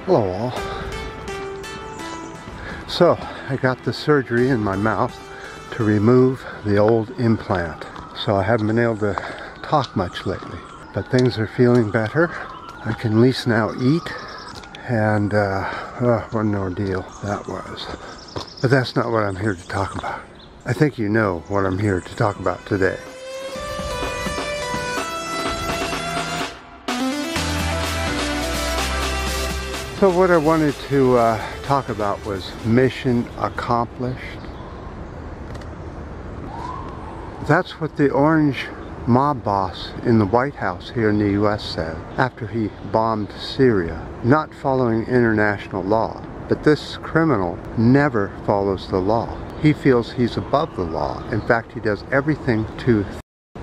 Hello all. So, I got the surgery in my mouth to remove the old implant. So I haven't been able to talk much lately. But things are feeling better. I can at least now eat. And, what an ordeal that was. But that's not what I'm here to talk about. I think you know what I'm here to talk about today. So what I wanted to talk about was mission accomplished. That's what the orange mob boss in the White House here in the US said after he bombed Syria, not following international law. But this criminal never follows the law. He feels he's above the law. In fact, he does everything to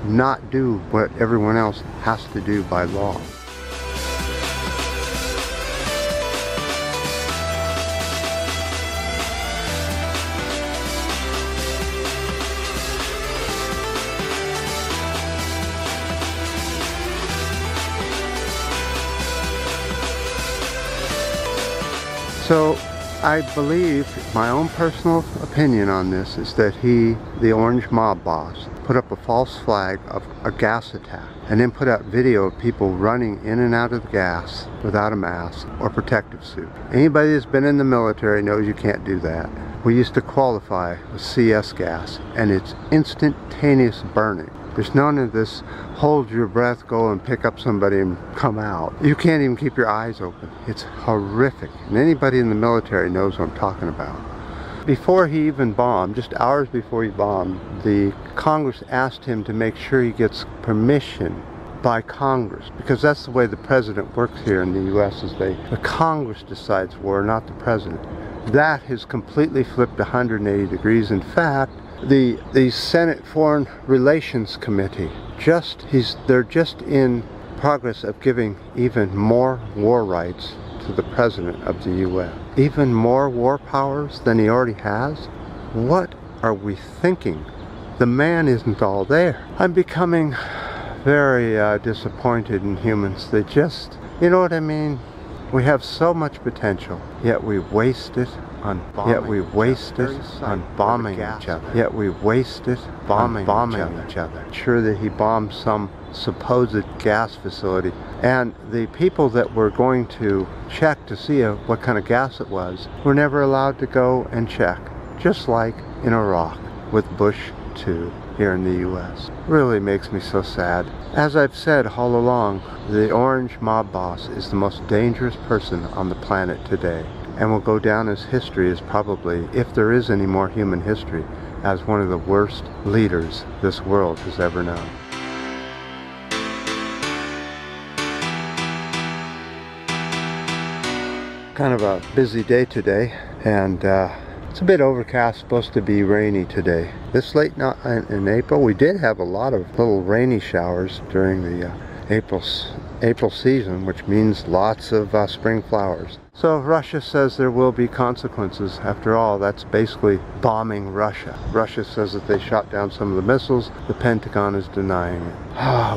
not do what everyone else has to do by law. So I believe, my own personal opinion on this is that he, the orange mob boss, put up a false flag of a gas attack and then put out video of people running in and out of the gas without a mask or protective suit. Anybody that's been in the military knows you can't do that. We used to qualify with CS gas and it's instantaneous burning. There's none of this hold your breath, go and pick up somebody and come out. You can't even keep your eyes open. It's horrific. And anybody in the military knows what I'm talking about. Before he even bombed, just hours before he bombed, the Congress asked him to make sure he gets permission by Congress, because that's the way the president works here in the US, is the Congress decides war, not the president. That has completely flipped 180 degrees. In fact, the Senate Foreign Relations Committee, they're just in progress of giving even more war rights to the President of the U.S. Even more war powers than he already has? What are we thinking? The man isn't all there. I'm becoming very disappointed in humans. They just, you know what I mean? We have so much potential, yet we waste it on bombing. Yet we waste it on bombing each other. Yet we waste it bombing each other. Sure that he bombed some supposed gas facility, and the people that were going to check to see what kind of gas it was were never allowed to go and check, just like in Iraq with Bush too. Here in the US. Really makes me so sad. As I've said all along, the orange mob boss is the most dangerous person on the planet today, and will go down as history as probably, if there is any more human history, as one of the worst leaders this world has ever known. Kind of a busy day today, and it's a bit overcast, supposed to be rainy today. This late in April, we did have a lot of little rainy showers during the April season, which means lots of spring flowers. So Russia says there will be consequences. After all, that's basically bombing Russia. Russia says that they shot down some of the missiles. The Pentagon is denying it.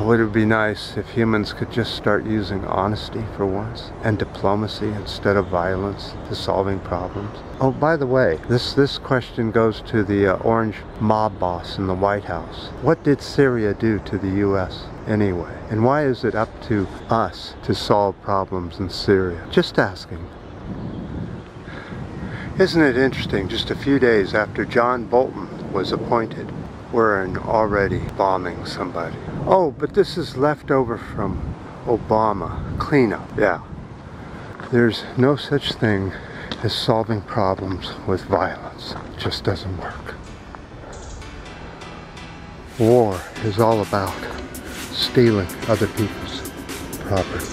Would it be nice if humans could just start using honesty for once and diplomacy instead of violence to solving problems? Oh, by the way, this question goes to the orange mob boss in the White House. What did Syria do to the US anyway? And why is it up to us to solve problems in Syria? Just asking. Isn't it interesting, just a few days after John Bolton was appointed, we're already bombing somebody. Oh, but this is leftover from Obama. Cleanup. Yeah. There's no such thing as solving problems with violence. It just doesn't work. War is all about stealing other people's property.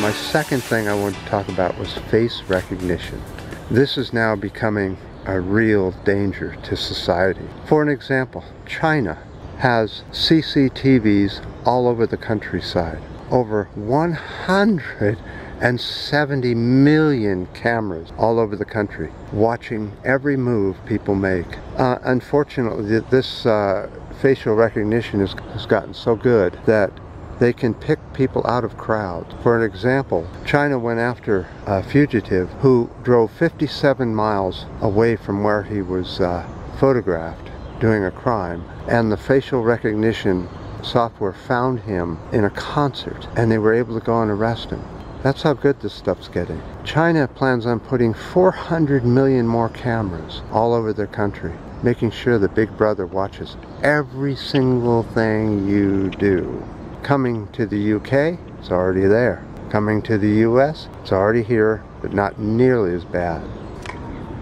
My second thing I wanted to talk about was face recognition. This is now becoming a real danger to society. For an example, China has CCTVs all over the countryside. Over 170 million cameras all over the country watching every move people make. Unfortunately, this facial recognition has gotten so good that they can pick people out of crowds. For an example, China went after a fugitive who drove 57 miles away from where he was photographed doing a crime, and the facial recognition software found him in a concert, and they were able to go and arrest him. That's how good this stuff's getting. China plans on putting 400 million more cameras all over their country, making sure that Big Brother watches every single thing you do. Coming to the UK, it's already there. Coming to the US, it's already here, but not nearly as bad.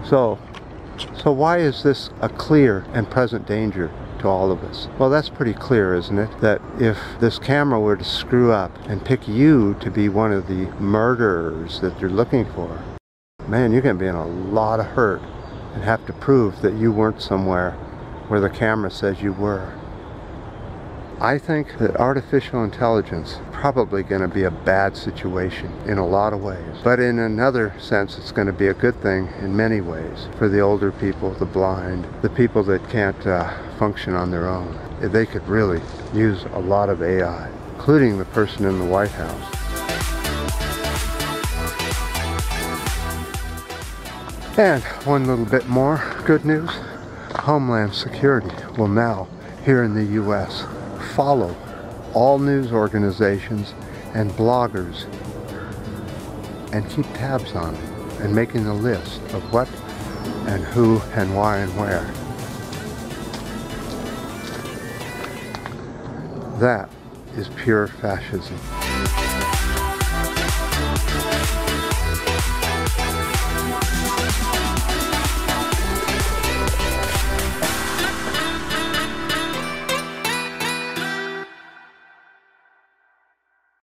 So why is this a clear and present danger to all of us? Well, that's pretty clear, isn't it? That if this camera were to screw up and pick you to be one of the murderers that you're looking for, man, you're going to be in a lot of hurt and have to prove that you weren't somewhere where the camera says you were. I think that artificial intelligence is probably going to be a bad situation in a lot of ways. But in another sense, it's going to be a good thing in many ways for the older people, the blind, the people that can't function on their own. They could really use a lot of AI, including the person in the White House. And one little bit more good news. Homeland Security will now, here in the U.S., follow all news organizations and bloggers and keep tabs on them and making a list of what and who and why and where. That is pure fascism.